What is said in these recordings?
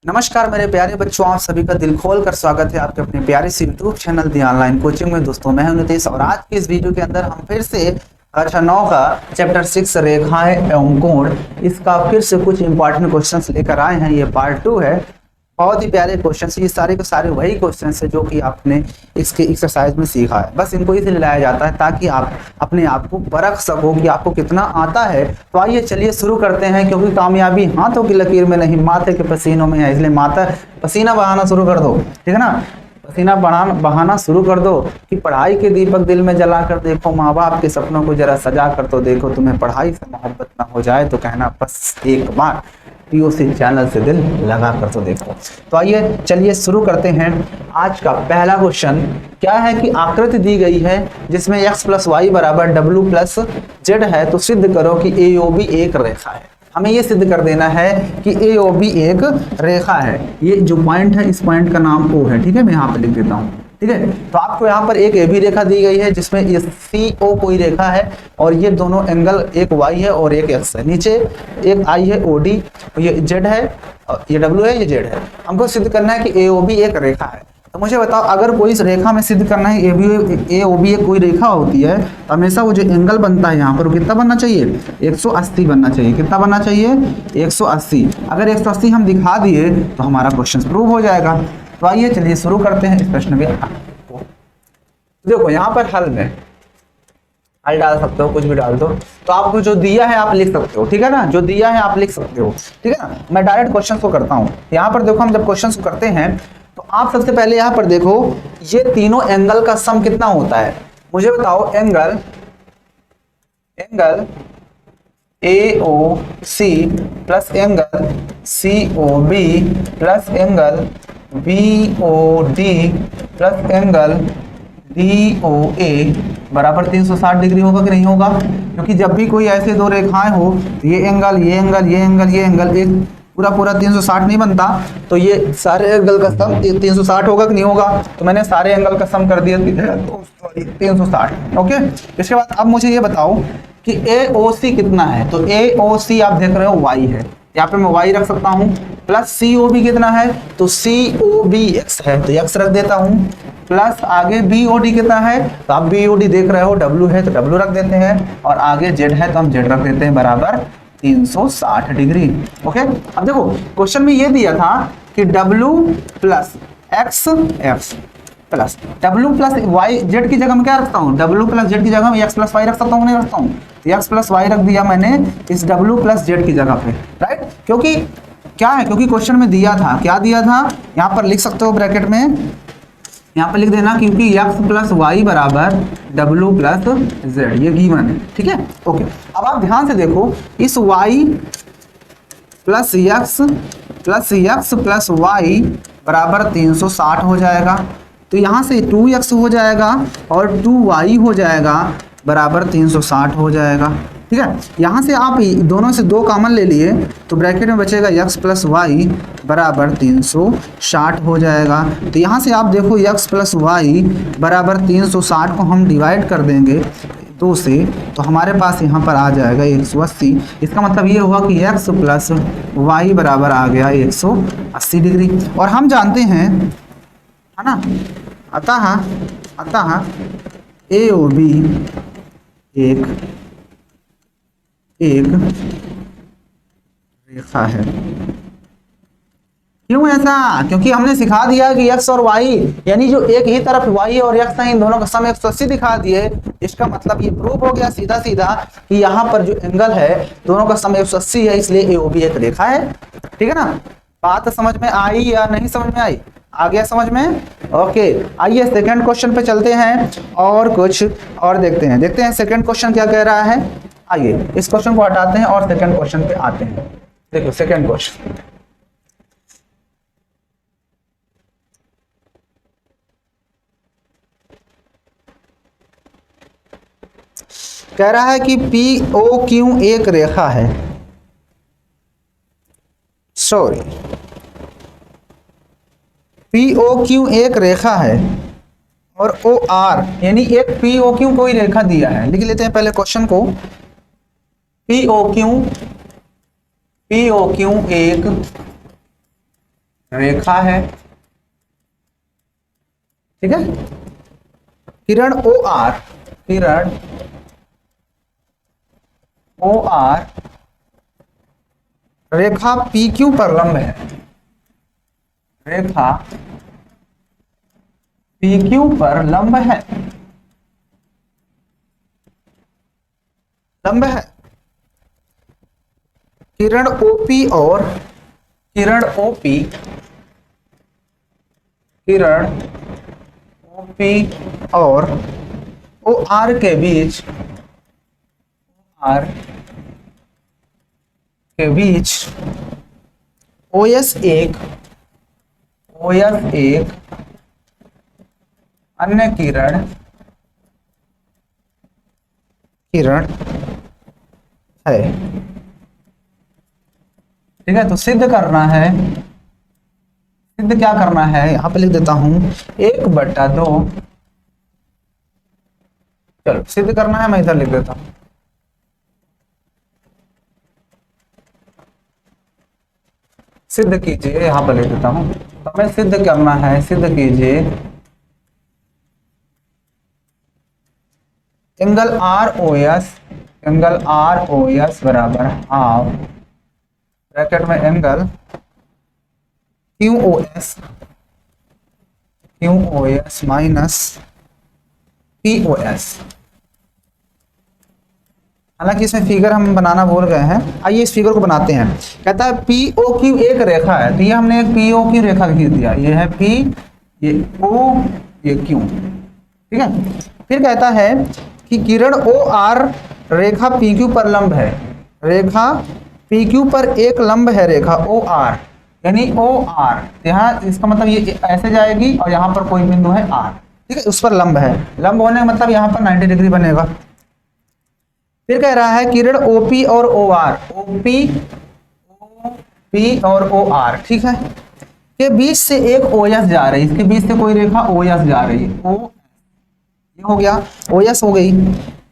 नमस्कार मेरे प्यारे बच्चों, आप सभी का दिल खोल कर स्वागत है आपके अपने प्यारे से यूट्यूब चैनल दी ऑनलाइन कोचिंग में। दोस्तों मैं हूं नितेश और आज के इस वीडियो के अंदर हम फिर से कक्षा 9 का चैप्टर 6 रेखाएं एवं कोण, इसका फिर से कुछ इंपॉर्टेंट क्वेश्चंस लेकर आए हैं। ये पार्ट 2 है। बहुत ही प्यारे क्वेश्चंस, ये सारे के सारे वही क्वेश्चंस है जो कि आपने इसके एक्सरसाइज में सीखा है। बस इनको इसलिए लाया जाता है ताकि आप अपने आप को परख सको कि आपको कितना आता है। तो आइए चलिए शुरू करते हैं, क्योंकि कामयाबी हाथों की लकीर में नहीं माथे के पसीनों में है। इसलिए माथा पसीना बहाना शुरू कर दो, ठीक है ना। पसीना बहाना शुरू कर दो कि पढ़ाई के दीपक दिल में जला कर देखो, माँ बाप के सपनों को जरा सजा कर तो देखो। तुम्हें पढ़ाई से मोहब्बत ना हो जाए तो कहना बस एक बार POC चैनल से दिल लगा कर तो देखो। तो आइए चलिए शुरू करते हैं। आज का पहला क्वेश्चन क्या है कि आकृति दी गई है जिसमें x + y = w + z है, तो सिद्ध करो कि AOB एक रेखा है। हमें ये सिद्ध कर देना है कि AOB एक रेखा है। ये जो पॉइंट है इस पॉइंट का नाम O है, ठीक है। मैं यहाँ पे लिख देता हूँ, ठीक है। तो आपको यहाँ पर एक AB रेखा दी गई है जिसमें ये CO कोई रेखा है और ये दोनों एंगल, एक Y है और एक X है। नीचे एक I है OD, ये Z है, ये W है, ये Z है। हमको सिद्ध करना है कि AOB एक रेखा है। तो मुझे बताओ, अगर कोई इस रेखा में सिद्ध करना है AOB एक कोई रेखा होती है तो हमेशा वो जो एंगल बनता है यहाँ पर वो कितना बनना चाहिए? 180 बनना चाहिए। कितना बनना चाहिए? 180। अगर 180 हम दिखा दिए तो हमारा क्वेश्चन प्रूव हो जाएगा। तो आइए चलिए शुरू करते हैं इस प्रश्न के। देखो यहाँ पर हल में हल डाल सकते हो, कुछ भी डाल दो। तो आपको जो दिया है आप लिख सकते हो, ठीक है ना। जो दिया है आप लिख सकते हो, ठीक है ना। मैं डायरेक्ट क्वेश्चन को करता हूँ। यहाँ पर देखो, हम जब क्वेश्चन को करते हैं तो आप सबसे पहले यहाँ पर देखो ये तीनों एंगल का सम कितना होता है। मुझे बताओ, angle AOC plus angle COB plus angle BOD plus angle DOA बराबर 360 डिग्री होगा कि नहीं होगा? क्योंकि जब भी कोई ऐसे दो रेखाएं हो तो ये एंगल, ये एंगल, ये एंगल, ये एंगल एक पूरा 360 नहीं बनता। तो ये सारे एंगल का सम 360 होगा कि नहीं होगा? तो मैंने सारे एंगल का सम कर दिया 360। ओके, इसके बाद अब मुझे ये बताओ कि AOC कितना है। तो AOC आप देख रहे हो Y है, यहाँ पे मैं Y रख सकता हूँ। प्लस COB कितना है? तो COB X है, तो X रख देता हूँ। प्लस आगे BOD कितना है? तो आप BOD देख रहे हो W है तो W रख देते हैं, और आगे Z है तो हम Z रख देते हैं बराबर 360 डिग्री। ओके, अब देखो क्वेश्चन में ये दिया था कि W + X F plus W + Y Z की जगह में क्या रखता हूँ? W + Z की जगह में X + Y रख सकता हूँ, नहीं रखता हूँ? X + Y रख दिया मैंने इस W + Z की जगह पे, राइट। क्योंकि क्या है, क्योंकि क्वेश्चन में दिया था, क्या दिया था यहाँ पर लिख सकते हो ब्रैकेट में, यहाँ पर लिख देना क्योंकि X + Y = W + Z, ये गिवन है, ठीक है। ओके, अब आप ध्यान से देखो, इस Y + X + Y बराबर 360 हो जाएगा। तो यहाँ से 2x हो जाएगा और 2y हो जाएगा बराबर 360 हो जाएगा, ठीक है। यहाँ से आप दोनों से 2 कॉमन ले लिए तो ब्रैकेट में बचेगा x + y बराबर 360 हो जाएगा। तो यहाँ से आप देखो x + y बराबर 360 को हम डिवाइड कर देंगे 2 से, तो हमारे पास यहाँ पर आ जाएगा 180। इसका मतलब ये हुआ कि x + y बराबर आ गया 180 डिग्री। और हम जानते हैं, है ना, अतः AOB एक रेखा है। क्यों ऐसा? क्योंकि हमने सिखा दिया कि x और y यानी जो एक ही तरफ y और x है, इन दोनों का सम 180 दिखा दिए। इसका मतलब ये प्रूफ हो गया सीधा सीधा कि यहाँ पर जो एंगल है दोनों का सम 180 है, इसलिए AOB एक रेखा है, ठीक है ना। बात समझ में आई या नहीं समझ में आई? आ गया समझ में? ओके, आइए सेकंड क्वेश्चन पे चलते हैं और कुछ और देखते हैं सेकंड क्वेश्चन क्या कह रहा है। आइए इस क्वेश्चन को हटाते हैं और सेकंड क्वेश्चन पे आते हैं। देखो सेकंड क्वेश्चन कह रहा है कि POQ एक रेखा है। सॉरी, POQ एक रेखा है और OR यानी एक POQ कोई रेखा दिया है। लिख लेते हैं पहले क्वेश्चन को। POQ एक रेखा है, ठीक है। किरण ओ आर, किरण ओ आर रेखा पी क्यू पर लंब है, रेखा पी क्यू पर लंब है, लंब है। किरण ओपी और किरण ओपी, किरण ओपी और ओ आर के बीच, आर के बीच ओएस एक, ओएस एक अन्य किरण, किरण है, ठीक है। तो सिद्ध करना है, सिद्ध क्या करना है, यहां पे लिख देता हूं 1/2, चलो सिद्ध करना है, मैं इधर लिख देता हूं। सिद्ध कीजिए, यहां पर लिख देता हूं। तो हमें सिद्ध करना है, सिद्ध कीजिए angle R O S, angle R O S बराबर हाफ ब्रैकेट में angle Q O S, Q O S minus P O S. हालांकि इसमें फिगर हम बनाना भूल गए हैं, आइए इस फिगर को बनाते हैं। कहता है पी ओ क्यू एक रेखा है, तो ये हमने एक पी ओ क्यू रेखा खींच दिया, ये है पी, ये ओ, ये क्यू, ठीक है। फिर कहता है कि किरण ओ आर रेखा पी क्यू पर लंब है, रेखा पी क्यू पर एक लंब है, रेखा ओ आर, यानी ओ आर, यहाँ इसका मतलब ये ऐसे जाएगी और यहाँ पर कोई बिंदु है आर, ठीक है, उस पर लंब है। लंब होने का मतलब यहाँ पर 90 डिग्री बनेगा। फिर कह रहा है किरण ओपी और ओ आर, ओपी, ओपी और ओ आर, ठीक है, के बीच से एक ओएस जा रही है, इसके बीच से कोई रेखा ओएस जा रही है, ओ ये हो गया, ओएस हो गई,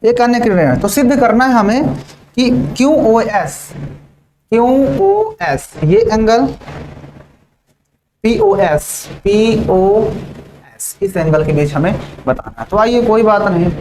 एक अन्य किरण है। तो सिद्ध करना है हमें कि Q O S, Q O S ये angle P O S, P O S इस एंगल के बीच हमें बताना है। तो आइए कोई बात नहीं,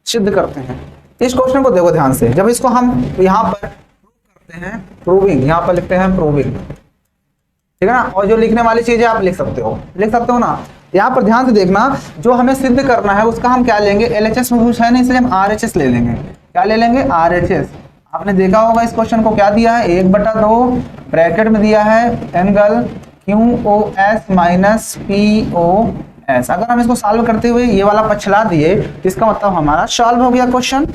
सिद्ध करते हैं। इस क्वेश्चन को देखो ध्यान से, जब इसको हम यहाँ पर करते हैं प्रूविंग, यहाँ पर लिखते हैं प्रूविंग, ठीक है ना, और जो लिखने वाली चीजें आप लिख सकते हो ना। यहाँ पर ध्यान से देखना, जो हमें सिद्ध करना है उसका हम क्या लेंगे, एलएचएस में कुछ है नहीं, इसलिए हम आरएचएस ले लेंगे। क्या ले लेंगे, आरएचएस। आपने देखा होगा इस क्वेश्चन को क्या दिया है, 1/2 ब्रैकेट में दिया है angle Q O S minus P O S. अगर हम इसको सॉल्व करते हुए ये वाला पछला दिए, इसका मतलब हमारा सॉल्व हो गया क्वेश्चन।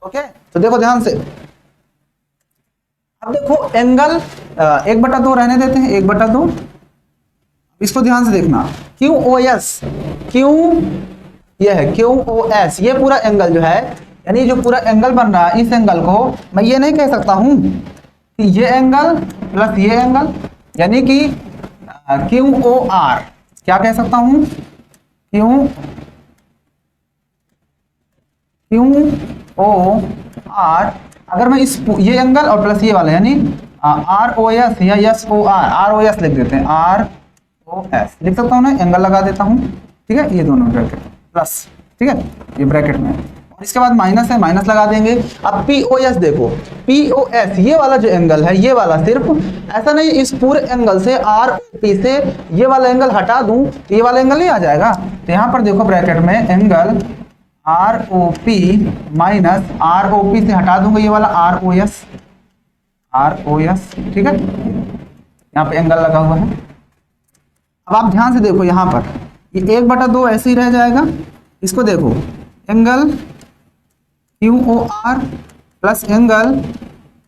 ओके, तो देखो ध्यान से, अब देखो एंगल 1/2 रहने देते हैं, 1/2, इसको ध्यान से देखना, क्यू ओ एस, क्यू ये है क्यू ओ एस, ये पूरा एंगल जो है, यानी जो पूरा एंगल बन रहा है, इस एंगल को मैं ये नहीं कह सकता हूं कि ये एंगल प्लस ये एंगल, यानी कि क्यू ओ आर, क्या कह सकता हूं, क्यू ओ आर, अगर मैं इस ये एंगल और प्लस ये वाला, यानी आर ओ एस या S O R, R O S लिख देते हैं, आर ओ एस लिख सकता हूँ ना, एंगल लगा देता हूँ, ठीक है, ये दोनों ब्रैकेट प्लस, ठीक है, ये ब्रैकेट में, और इसके बाद माइनस है, माइनस लगा देंगे। अब पी ओ एस देखो, पी ओ एस ये वाला जो एंगल है, ये वाला सिर्फ, ऐसा नहीं इस पूरे एंगल से आर ओ पी से ये वाला एंगल हटा दूं तो ये वाला एंगल नहीं आ जाएगा। तो यहाँ पर देखो ब्रैकेट में angle R O P minus R O P से हटा दूंगा ये वाला R O S, R O S, ठीक है, यहाँ पे एंगल लगा हुआ है। अब आप ध्यान से देखो, यहाँ पर ये 1/2 ऐसे ही रह जाएगा, इसको देखो angle Q O R plus angle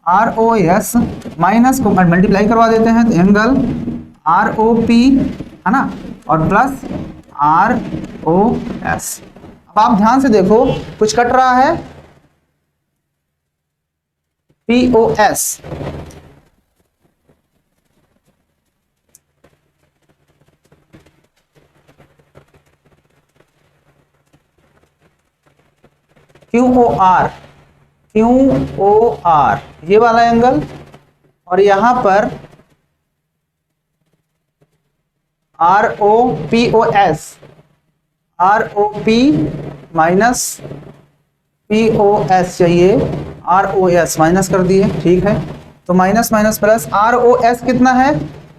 R O S minus को मल्टीप्लाई करवा देते हैं, तो एंगल आर ओ पी है ना, और प्लस आर ओ एस। अब आप ध्यान से देखो, कुछ कट रहा है, P O S, Q O R, Q O R ये वाला एंगल, और यहां पर ROPOS, ROP माइनस POS चाहिए, ROS माइनस कर दिए, ठीक है। तो माइनस माइनस प्लस, ROS कितना है,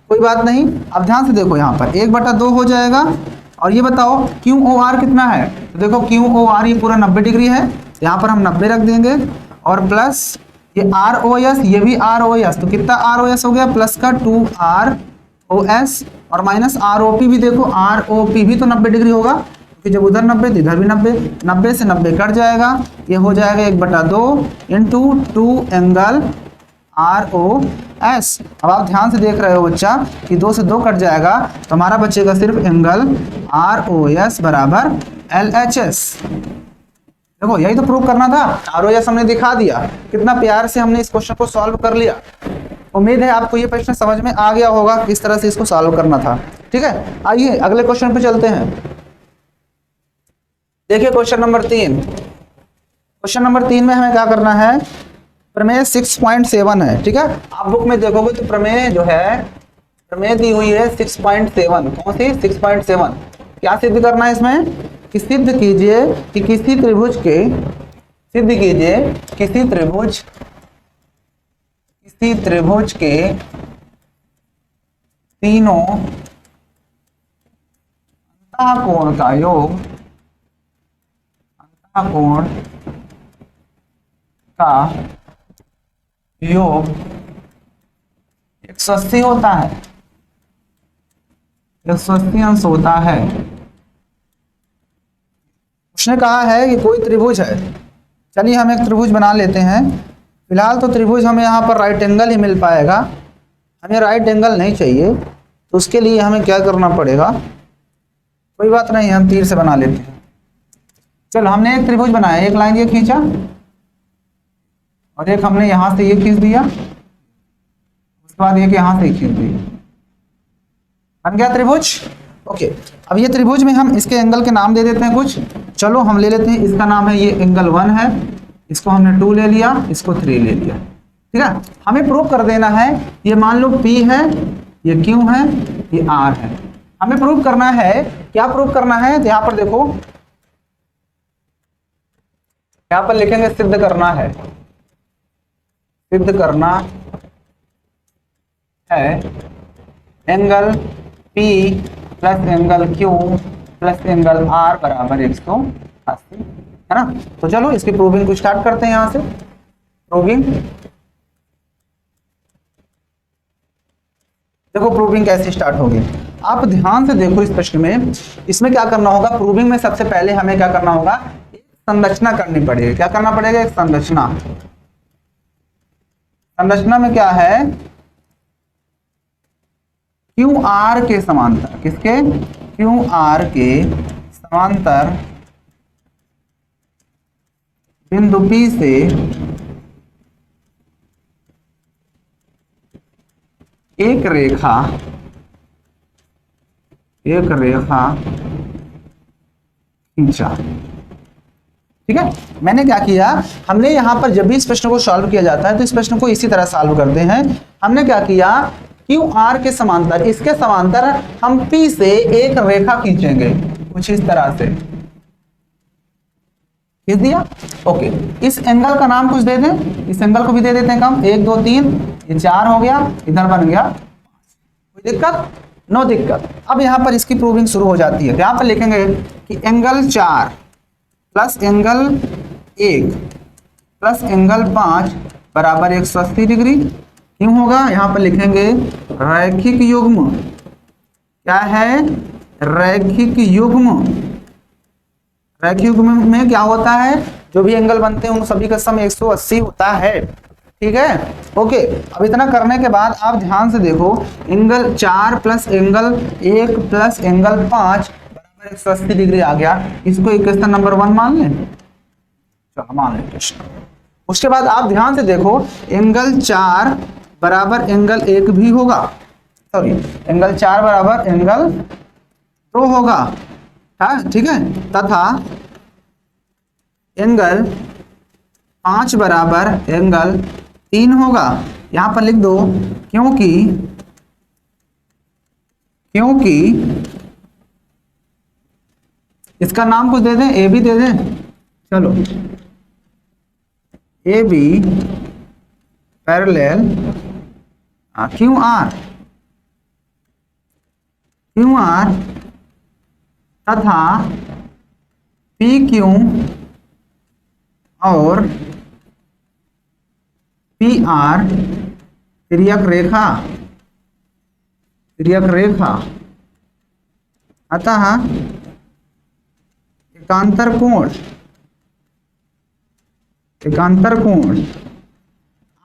कोई बात नहीं। अब ध्यान से देखो, यहाँ पर 1/2 हो जाएगा। और ये बताओ QOR कितना है, तो देखो QOR ये पूरा 90 डिग्री है, यहाँ पर हम 90 रख देंगे। और प्लस ये ROS, ये भी ROS, तो कितना ROS हो गया, प्लस का 2ROS। और माइनस ROP भी देखो, ROP भी तो 90 डिग्री होगा, क्योंकि जब उधर 90 तो इधर भी 90, 90 से 90 कट जाएगा, ये हो जाएगा 1/2 इंटू 2 एंगल ROS। अब आप ध्यान से देख रहे हो बच्चा कि 2 से 2 कट जाएगा, तो हमारा बचेगा सिर्फ एंगल ROS बराबर LHS। देखो यही तो प्रूव करना था, ROS हमने दिखा दिया, कितना प्यार से हमने इस क्वेश्चन को सॉल्व कर लिया। उम्मीद है आपको ये प्रश्न समझ में आ गया होगा किस तरह से इसको सॉल्व करना था, ठीक है। आइए अगले क्वेश्चन पे चलते हैं। देखिए क्वेश्चन नंबर 3। क्वेश्चन नंबर 3 में हमें क्या करना है, प्रमेय 6.7 है, ठीक है। आप बुक में देखोगे तो प्रमेय जो है, प्रमेय दी हुई है 6.7, कौन सी 6.7। क्या सिद्ध करना है इसमें, कि सिद्ध कीजिए कि किसी त्रिभुज के, सिद्ध कीजिए किसी त्रिभुज के तीनों अंतःकोण का योग, अंतःकोण का योग 180 होता है, 180 अंश होता है। उसने कहा है कि कोई त्रिभुज है, चलिए हम एक त्रिभुज बना लेते हैं। फिलहाल तो त्रिभुज हमें यहाँ पर राइट एंगल ही मिल पाएगा, हमें राइट एंगल नहीं चाहिए, तो उसके लिए हमें क्या करना पड़ेगा, कोई बात नहीं, हम तीर से बना लेते हैं। चलो हमने एक त्रिभुज बनाया, एक लाइन ये खींचा और एक हमने यहां से ये खींच दिया, उसके बाद एक यहां से खींच दिया, बन गया त्रिभुज। ओके, अब ये त्रिभुज में हम इसके एंगल के नाम दे देते हैं कुछ। चलो हम ले लेते हैं, इसका नाम है, ये एंगल 1 है, इसको हमने 2 ले लिया, इसको 3 ले लिया, ठीक है। हमें प्रूव कर देना है, ये मान लो P है, ये Q है, ये R है। हमें प्रूव करना है, क्या प्रूव करना है, तो यहां पर देखो, यहां पर लिखेंगे सिद्ध करना है, सिद्ध करना है angle P plus angle Q plus angle R बराबर 180, है ना। तो चलो इसकी प्रूविंग को स्टार्ट करते हैं। यहां से प्रूविंग, देखो प्रूविंग कैसे स्टार्ट होगी, आप ध्यान से देखो इस प्रश्न में। इसमें क्या करना होगा, प्रूविंग में सबसे पहले हमें क्या करना होगा, एक संरचना करनी पड़ेगी। क्या करना पड़ेगा, एक संरचना। संरचना में क्या है, QR के समांतर, किसके, QR के समांतर बिंदु P से एक रेखा खींचा, ठीक है। मैंने क्या किया, हमने यहां पर जब भी इस प्रश्न को सॉल्व किया जाता है तो इस प्रश्न को इसी तरह सॉल्व करते हैं। हमने क्या किया, QR के समांतर, इसके समांतर हम P से एक रेखा खींचेंगे, कुछ इस तरह से खींच दिया। ओके, इस एंगल का नाम कुछ दे दें, इस एंगल को भी दे देते हैं हम, 1 2 3, ये 4 हो गया, इधर बन गया, कोई दिक्कत, नो दिक्कत। अब यहां पर इसकी प्रूविंग शुरू हो जाती है। यहां पर लिखेंगे कि angle 4 plus angle 1 plus angle 5 बराबर 180 डिग्री। क्यों होगा, यहां पर लिखेंगे रैखिक युग्म, क्या है, रैखिक युग्म। रैखिक युग्म में क्या होता है, जो भी एंगल बनते हैं उन सभी का सम 180 होता है, ठीक है। ओके, अब इतना करने के बाद आप ध्यान से देखो, angle 4 plus angle 1 plus angle 5 बराबर 180 डिग्री आ गया। इसको इक्वेशन नंबर 1 मान लें, चलो मान लें क्वेश्चन। उसके बाद आप ध्यान से देखो, एंगल 4 बराबर एंगल 1 भी होगा, सॉरी एंगल 4 बराबर एंगल 2 होगा, हाँ ठीक है, तथा एंगल 5 बराबर एंगल 3 होगा। यहां पर लिख दो, क्योंकि क्योंकि इसका नाम कुछ दे दें, ए बी दे दें, चलो A B parallel Q R तथा पी क्यू और पी आर तिर्यक रेखा अतः एकांतर कोण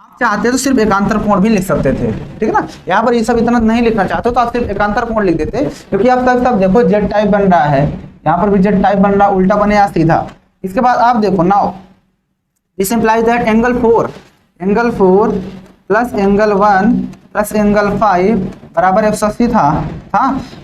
आप चाहते तो सिर्फ एकांतर कोण भी लिख सकते थे, ठीक है ना। यहाँ पर ये सब इतना नहीं लिखना चाहते तो आप सिर्फ एकांतर कोण लिख देते, क्योंकि आप तब देखो जेड टाइप बन रहा है, यहाँ पर भी जेड टाइप बन रहा, उल्टा बने या सीधा। इसके बाद आप देखो now this implies that angle 4 plus angle 1 plus angle 5 बराबर 180 था।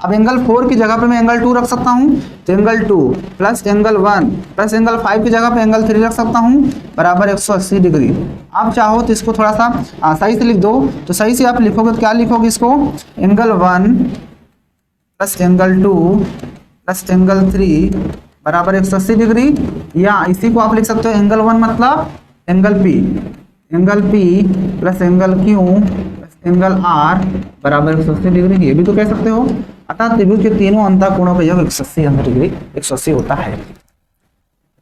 अब एंगल 4 की जगह पे मैं एंगल 2 रख सकता हूँ, तो angle 2 plus angle 1 plus angle 5 की जगह पे एंगल 3 रख सकता हूँ बराबर 180 डिग्री। आप चाहो तो इसको थोड़ा सा सही से लिख दो, तो सही से आप लिखोगे तो क्या लिखोगे इसको, angle 1 plus angle 2 plus angle 3 बराबर 180 डिग्री, या इसी को आप लिख सकते हो एंगल 1 मतलब angle P plus angle Q plus angle R बराबर 180 डिग्री, ये भी तो कह सकते हो। अतः त्रिभुज के तीनों अंतःकोणों का योग 180 डिग्री 180 होता है।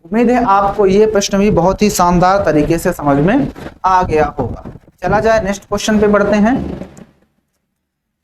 उम्मीद है आपको ये प्रश्न भी बहुत ही शानदार तरीके से समझ में आ गया होगा। चला जाए नेक्स्ट क्वेश्चन पे बढ़ते हैं।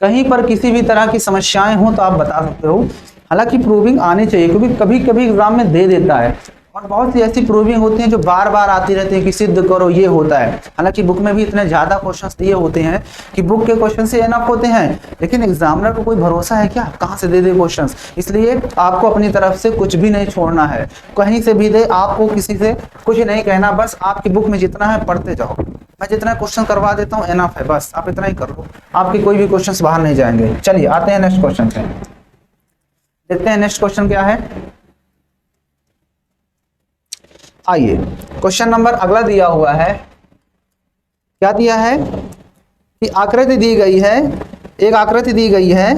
कहीं पर किसी भी तरह की समस्याएं हो तो आप बता सकते हो, हालांकि प्रूविंग आनी चाहिए, क्योंकि कभी कभी एग्जाम में दे देता है और बहुत सी ऐसी प्रूविंग होती है जो बार बार आती रहती है कि सिद्ध करो, ये होता है। हालांकि बुक में भी इतने ज्यादा क्वेश्चंस दिए होते हैं कि बुक के क्वेश्चन से एनफ होते हैं, लेकिन एग्जामिनर को कोई भरोसा है क्या, कहाँ से दे दे क्वेश्चंस। इसलिए आपको अपनी तरफ से कुछ भी नहीं छोड़ना है, कहीं से भी दे, आपको किसी से कुछ नहीं कहना, बस आपकी बुक में जितना है पढ़ते जाओ। मैं जितना क्वेश्चन करवा देता हूँ एनफ है, बस आप इतना ही कर लो, आपके कोई भी क्वेश्चन बाहर नहीं जाएंगे। चलिए आते हैं नेक्स्ट क्वेश्चन पे, देखते हैं नेक्स्ट क्वेश्चन क्या है। आइए क्वेश्चन नंबर अगला दिया हुआ है, क्या दिया है कि आकृति दी गई है, एक आकृति दी गई है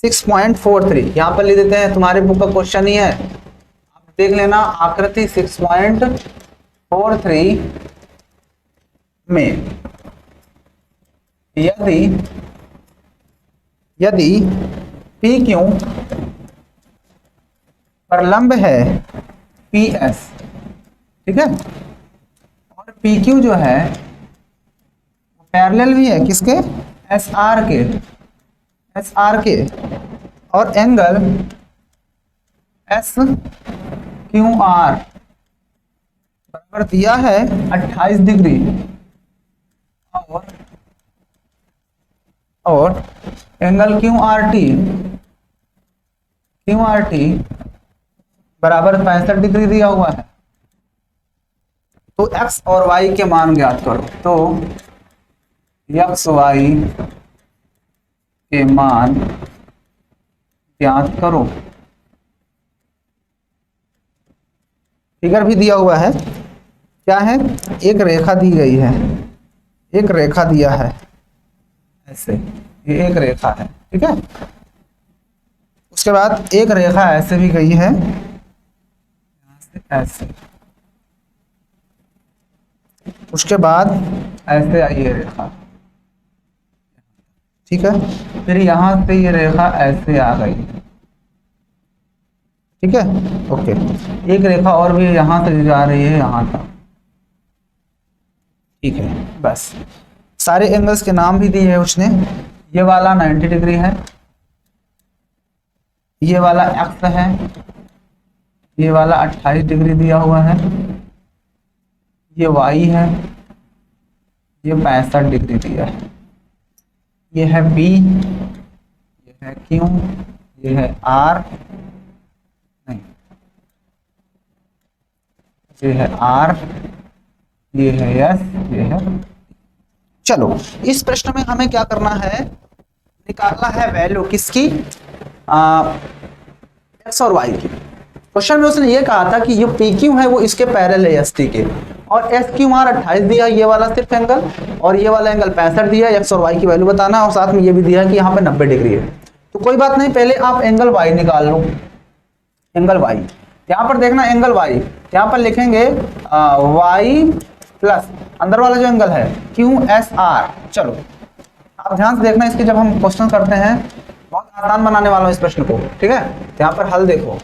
6.43, यहां पर ले देते हैं, तुम्हारे बुक का क्वेश्चन ही है, आप देख लेना। आकृति 6.43 में यदि पी क्यू पर लंब है PS, ठीक है, और PQ जो है पैरेलल भी है किसके, SR के, और एंगल SQR बराबर दिया है 28 डिग्री, और एंगल QRT बराबर 65 डिग्री दिया हुआ है। तो x और y के मान ज्ञात करो, तो x y के मान ज्ञात करो। फिगर भी दिया हुआ है, क्या है, एक रेखा दी गई है, एक रेखा दिया है ऐसे, ये एक रेखा है, ठीक है। उसके बाद एक रेखा ऐसे भी गई है, ऐसे, उसके बाद ऐसे आई ये रेखा, ठीक है, फिर यहां से ये रेखा ऐसे आ गई, ठीक है, ओके। एक रेखा और भी यहां से जा रही है यहां तक, ठीक है। बस सारे एंगल्स के नाम भी दिए है उसने, ये वाला 90 डिग्री है, ये वाला एक्स है, ये वाला 28 डिग्री दिया हुआ है, ये वाई है, ये 65 डिग्री दिया है, ये है बी, ये है क्यू, ये है आर, नहीं, ये है आर, ये है एस, ये है। चलो इस प्रश्न में हमें क्या करना है, निकालना है वैल्यू किसकी, एक्स और वाई की। क्वेश्चन में उसने ये कहा था कि ये पी क्यू है वो इसके पैरेलल है एस टी के, और एस क्यू आर 28 दिया, ये वाला सिर्फ एंगल, और ये वाला एंगल 65 दिया, एक्स और वाई की वैल्यू बताना, और साथ में ये भी दिया कि यहाँ पे 90 डिग्री है। तो कोई बात नहीं, पहले आप एंगल वाई निकाल लो, एंगल वाई। यहाँ पर देखना एंगल वाई, यहाँ पर लिखेंगे वाई प्लस अंदर वाला जो एंगल है क्यू एस आर। चलो आप ध्यान से देखना, इसके जब हम क्वेश्चन करते हैं बहुत आसान बनाने वाला हूँ इस प्रश्न को, ठीक है। तो यहाँ पर हल देखो,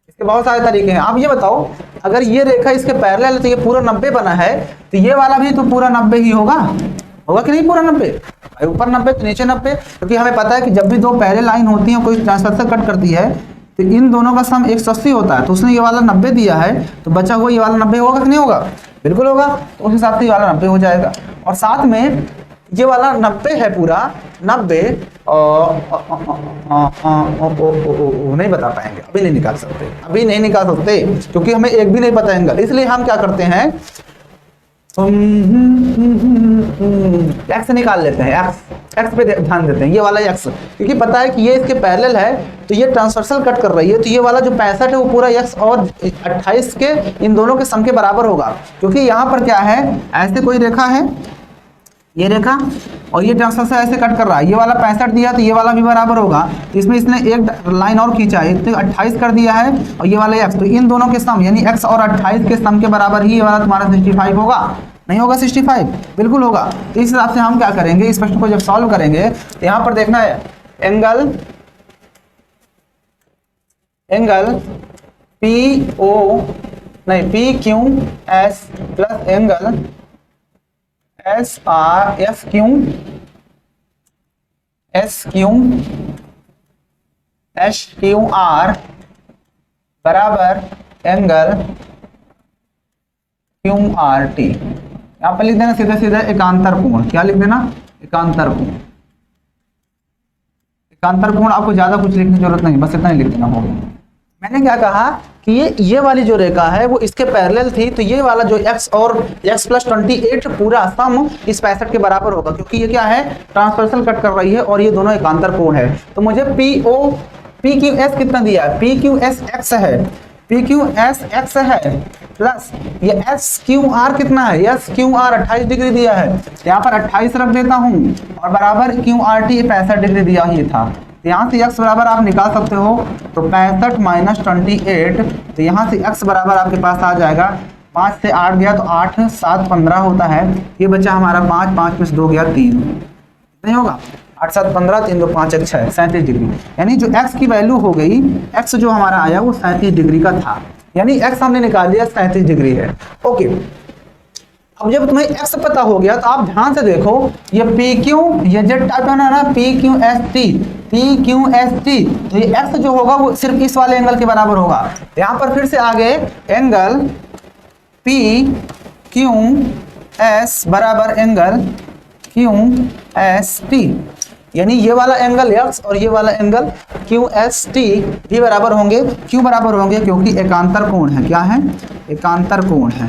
इसके बहुत सारे तरीके हैं। आप ये बताओ, अगर ये रेखा इसके पैरेलल है तो ये पूरा 90 बना है, तो ये वाला भी तो पूरा 90 ही होगा, होगा कि नहीं पूरा 90? भाई ऊपर 90 तो नीचे 90, क्योंकि हमें पता है कि जब भी दो पैरेलल लाइन होती है, कोई ट्रांसवर्सल कट करती है, तो इन दोनों का सम 180 होता है। तो उसने ये वाला 90 दिया है, तो बचा हुआ ये वाला 90 होगा कि नहीं होगा? बिल्कुल होगा। तो उस हिसाब से ये वाला 90 हो जाएगा। और साथ में ये वाला 90 है पूरा 90, नहीं बता पाएंगे, अभी नहीं निकाल सकते, अभी नहीं निकाल सकते, क्योंकि हमें एक भी नहीं पता एंगल। इसलिए हम क्या करते हैं, एक्स निकाल लेते हैं, एक्स पे ध्यान देते हैं, ये वाला एक्स, क्योंकि पता है कि ये इसके पैरेलल है, तो ये ट्रांसवर्सल कट कर रही है, तो ये वाला जो 65 है वो पूरा एक्स और 28 के इन दोनों के सम के बराबर होगा। क्योंकि यहाँ पर क्या है, ऐसे कोई रेखा है, ये रेखा, और ये ट्रांसवर्सल ऐसे कट कर रहा है, ये वाला 65 दिया तो ये वाला भी बराबर होगा, तो इसमें इसने एक लाइन और खींचा है, तो 28 कर दिया है, और ये वाला एक्स, तो इन दोनों के सम यानी एक्स और 28 के सम के बराबर ही ये वाला तुम्हारा 65 होगा। नहीं होगा 65? बिल्कुल होगा। तो इस हिसाब से हम क्या करेंगे, इस प्रश्न को जब सॉल्व करेंगे तो यहाँ पर देखना है एंगल पी ओ नहीं P Q S plus angle S R S Q R बराबर एंगल क्यू आर टी। यहाँ पर लिख देना सीधे सीधे एकांतर कोण। क्या लिख देना? एकांतर कोण। एकांतर कोण आपको ज्यादा कुछ लिखने की जरूरत नहीं, बस इतना ही लिख देना होगा। मैंने क्या कहा कि ये वाली जो रेखा है वो इसके पैरेलल थी, तो ये वाला जो x और x प्लस 28 पूरा सम इस 65 के बराबर होगा, क्योंकि ये क्या है, ट्रांसवर्सल कट कर रही है और ये दोनों एकांतर कोण है। तो मुझे पी क्यू एस कितना दिया है, पी क्यू एस एक्स है, पी क्यू एस एक्स है, प्लस ये एस क्यू आर कितना है, एस क्यू आर 28 डिग्री दिया है, यहाँ पर 28 रख देता हूँ, और बराबर क्यू आर टी 65 डिग्री दिया ही था। तो यहाँ से x बराबर आप निकाल सकते हो, तो 65 माइनस 28, तो यहाँ से x बराबर आपके पास आ जाएगा, 5 से 8 गया तो 8 7 15 होता है, ये बचा हमारा 5, 5 में से 2 गया 3, नहीं होगा, 8 7 15, 3 2 5 1 6, 37 डिग्री। यानी जो x की वैल्यू हो गई, x जो हमारा आया वो 37 डिग्री का था, यानी x हमने निकाल लिया 37 डिग्री है। ओके, अब जब तुम्हें x पता हो गया तो आप ध्यान से देखो, ये PQ ये जेड टाइप है ना, PQST, तो ये x जो होगा वो सिर्फ इस वाले एंगल के बराबर होगा। यहाँ पर फिर से आगे एंगल PQS बराबर एंगल QST, यानी ये वाला एंगल x और ये वाला एंगल QST भी बराबर होंगे। क्यों बराबर होंगे? क्योंकि एकांतर कोण है। क्या है? एकांतर कोण है।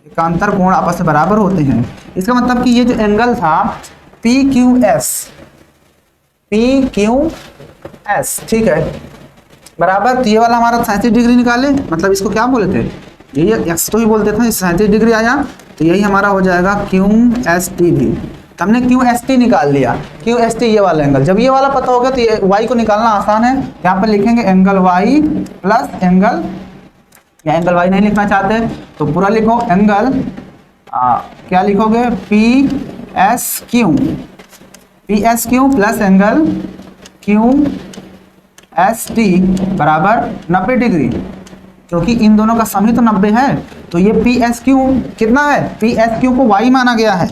एकांतर कोण आपस में बराबर होते हैं। इसका मतलब कि ये जो एंगल था PQS, ठीक है, बराबर, तो ये वाला हमारा 37 डिग्री निकाले, मतलब इसको क्या बोले थे, ये x तो ही बोलते थे, 37 डिग्री आया, तो यही हमारा हो जाएगा QST भी। हमने QST निकाल लिया, QST ये वाला एंगल। जब ये वाला पता होगा तो ये y को निकालना आसान है। यहाँ पर लिखेंगे एंगल y प्लस एंगल, या एंगल y नहीं लिखना चाहते तो पूरा लिखो, एंगल क्या लिखोगे, PSQ प्लस एंगल QST बराबर 90 डिग्री, क्योंकि इन दोनों का सम ही तो 90 है। तो ये PSQ कितना है, PSQ को y माना गया है।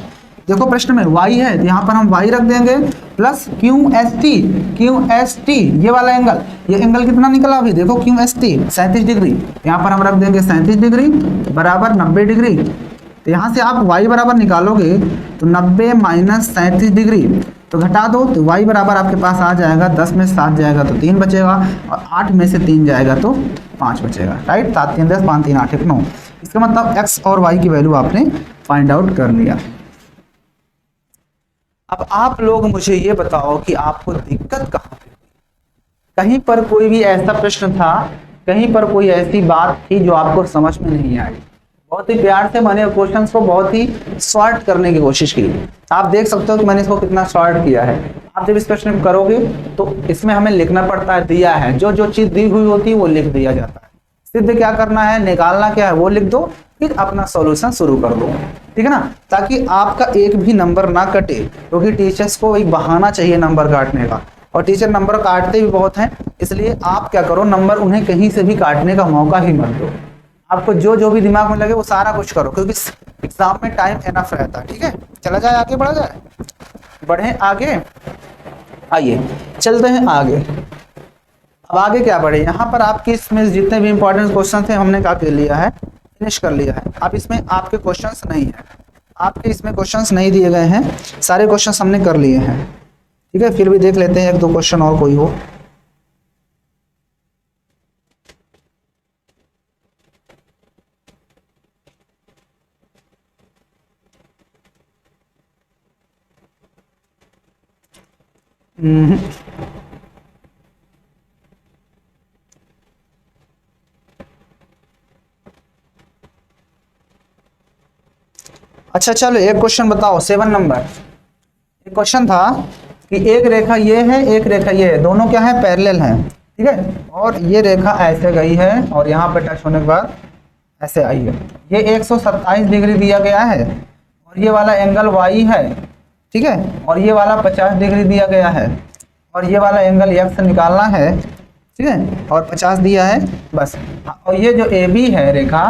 देखो प्रश्न में y है, तो यहाँ पर हम y रख देंगे, प्लस QST ये वाला एंगल, ये एंगल कितना निकला अभी देखो, QST 37 डिग्री, यहाँ पर हम रख देंगे 37 डिग्री बराबर 90 डिग्री। तो यहाँ से आप y बराबर निकालोगे तो 90 माइनस 37 डिग्री, तो घटा दो, तो y बराबर आपके पास आ जाएगा, 10 में 7 जाएगा तो 3 बचेगा, और 8 में से 3 जाएगा तो 5 बचेगा, राइट। 7 3 10, 5 3 8 1 9। इसका मतलब x और y की वैल्यू आपने फाइंड आउट कर लिया। अब आप लोग मुझे ये बताओ कि आपको दिक्कत कहाँ पे? कहीं पर कोई भी ऐसा प्रश्न था, कहीं पर कोई ऐसी बात थी जो आपको समझ में नहीं आई? बहुत ही प्यार से मैंने क्वेश्चंस को बहुत ही शॉर्ट करने की कोशिश की। आप देख सकते हो कि मैंने इसको कितना शॉर्ट किया है। आप जब इस प्रश्न को करोगे तो इसमें हमें लिखना पड़ता है, दिया है जो जो चीज दी हुई होती है वो लिख दिया जाता है। सिद्ध क्या करना है, निकालना क्या है वो लिख दो, फिर अपना सॉल्यूशन शुरू कर दो, ठीक है ना, ताकि आपका एक भी नंबर ना कटे, क्योंकि टीचर्स को एक बहाना चाहिए नंबर काटने का, और टीचर नंबर काटते भी बहुत हैं, इसलिए आप क्या करो, नंबर उन्हें कहीं से भी काटने का मौका ही मत दो। आपको जो जो भी दिमाग में लगे वो सारा कुछ करो, क्योंकि एग्जाम में टाइम एनफ रहता है, ठीक है। चला जाए आगे, बढ़ा जाए, बढ़े आगे, आइए चलते हैं आगे। अब आगे क्या बढ़े, यहाँ पर आपके इसमें जितने भी इंपॉर्टेंट क्वेश्चन थे हमने क्या कर लिया है, फिनिश कर लिया है। अब इसमें आपके क्वेश्चंस नहीं है, आपके इसमें क्वेश्चंस नहीं दिए गए हैं, सारे क्वेश्चंस हमने कर लिए हैं, ठीक है। फिर भी देख लेते हैं एक दो क्वेश्चन और कोई हो। अच्छा चलो एक क्वेश्चन बताओ, 7 नंबर। एक क्वेश्चन था कि एक रेखा ये है, एक रेखा ये है, दोनों क्या है, पैरेलल हैं, ठीक है, और ये रेखा ऐसे गई है और यहाँ पे टच होने के बाद ऐसे आई है। ये 127 डिग्री दिया गया है और ये वाला एंगल वाई है, ठीक है, और ये वाला 50 डिग्री दिया गया है और ये वाला एंगल एक्स निकालना है, ठीक है, और 50 दिया है बस। और ये जो ए बी है रेखा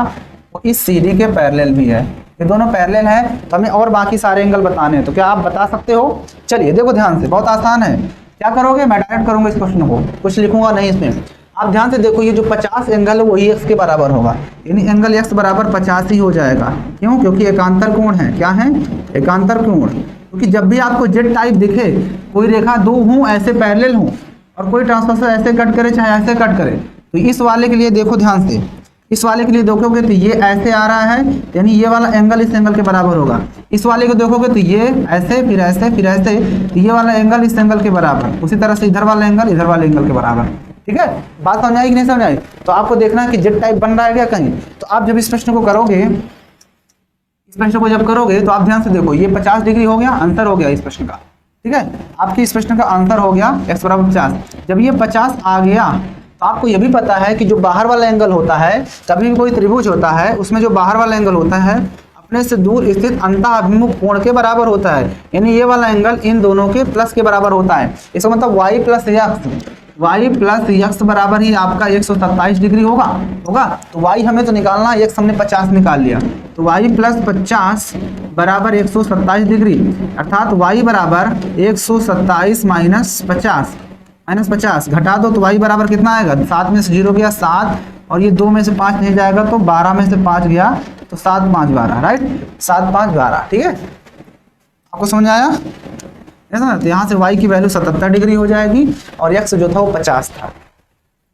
वो इस सी डी के पैरेलल भी है, ये दोनों पैरेलल है, तो हमें और बाकी सारे एंगल बताने हैं, तो क्या आप बता सकते हो? चलिए देखो ध्यान से, बहुत आसान है। क्या करोगे, मैं डायरेक्ट करूंगा इस क्वेश्चन को, कुछ लिखूंगा नहीं इसमें। आप ध्यान से देखो, ये जो 50 एंगल है वही एक्स के बराबर होगा, यानी एंगल एक्स बराबर 50 ही हो जाएगा। क्यों? क्योंकि एकांतर कोण है, क्या है, एकांतर कोण। क्योंकि जब भी आपको जेड टाइप दिखे, कोई रेखा दो हों ऐसे पैरेलल हों और कोई ट्रांसवर्सल ऐसे कट करे चाहे ऐसे कट करे, तो इस वाले के लिए देखो ध्यान से, इस वाले के लिए देखोगे तो ये ऐसे आ रहा है, यानी ये वाला एंगल इस एंगल के बराबर होगा। इस वाले को देखोगे तो ये ऐसे फिर ऐसे फिर ऐसे, तो ये वाला एंगल इस एंगल के बराबर, उसी तरह से इधर वाला एंगल इधर वाले एंगल के बराबर, ठीक है। बात समझ आई कि नहीं समझ आई? तो आपको देखना है कि जेड टाइप बन रहा है क्या कहीं। तो आप जब इस प्रश्न को करोगे, इस प्रश्न को जब करोगे तो आप ध्यान से देखो, ये 50 डिग्री हो गया, आंसर हो गया इस प्रश्न का, ठीक है। आपके इस प्रश्न का आंसर हो गया x बराबर 50। जब ये 50 आ गया तो आपको ये भी पता है कि जो बाहर वाला एंगल होता है, कभी भी कोई त्रिभुज होता है उसमें जो बाहर वाला एंगल होता है अपने से दूर स्थित अंतः अभिमुख कोण के बराबर होता है, यानी ये वाला एंगल इन दोनों के प्लस के बराबर होता है। इसका मतलब y प्लस यक्स बराबर ही आपका 127 डिग्री होगा। तो y हमें तो निकालना, x हमने 50 निकाल लिया, तो y प्लस 50 बराबर 127 डिग्री, अर्थात y बराबर 127 माइनस 50 घटा दो तो y बराबर कितना आएगा, 7 में से 0 गया 7, और ये 2 में से 5 नहीं जाएगा तो 12 में से 5 गया, तो 7 5 12, राइट, 7 5 12, ठीक है। आपको समझ आया? तो यहाँ से y की वैल्यू 77 डिग्री हो जाएगी और x जो था वो 50 था।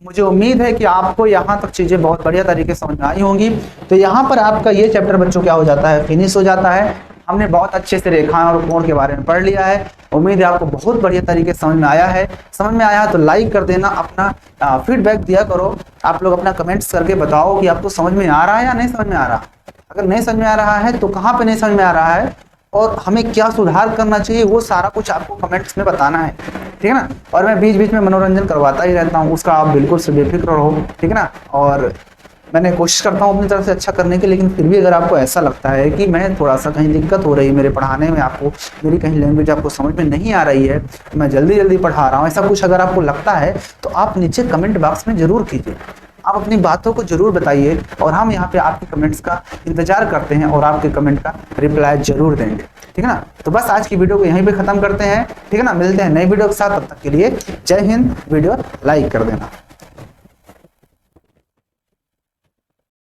मुझे उम्मीद है कि आपको यहाँ तक चीजें बहुत बढ़िया तरीके से समझ में आई होंगी। तो यहाँ पर आपका ये चैप्टर बच्चों क्या हो जाता है, फिनिश हो जाता है। हमने बहुत अच्छे से रेखाएं और कोण के बारे में पढ़ लिया है। उम्मीद है आपको बहुत बढ़िया तरीके से समझ में आया है। समझ में आया तो लाइक कर देना, अपना फीडबैक दिया करो। आप लोग अपना कमेंट्स करके बताओ कि आपको समझ में आ रहा है या नहीं समझ में आ रहा। अगर नहीं समझ में आ रहा है तो कहाँ पे नहीं समझ में आ रहा है और हमें क्या सुधार करना चाहिए, वो सारा कुछ आपको कमेंट्स में बताना है, ठीक है ना। और मैं बीच बीच में मनोरंजन करवाता ही रहता हूँ, उसका आप बिल्कुल से बेफिक्र रहो, ठीक है ना। और मैंने कोशिश करता हूँ अपनी तरफ से अच्छा करने की, लेकिन फिर भी अगर आपको ऐसा लगता है कि मैं थोड़ा सा कहीं दिक्कत हो रही है मेरे पढ़ाने में, आपको मेरी कहीं लैंग्वेज आपको समझ में नहीं आ रही है, मैं जल्दी पढ़ा रहा हूँ, ऐसा कुछ अगर आपको लगता है तो आप नीचे कमेंट बॉक्स में जरूर कीजिए। आप अपनी बातों को जरूर बताइए और हम यहाँ पे आपके कमेंट्स का इंतजार करते हैं और आपके कमेंट का रिप्लाई जरूर देंगे, ठीक है ना। तो बस आज की वीडियो को यहीं पे खत्म करते हैं, ठीक है ना। मिलते हैं नई वीडियो के साथ, तब तक के लिए जय हिंद। वीडियो लाइक कर देना।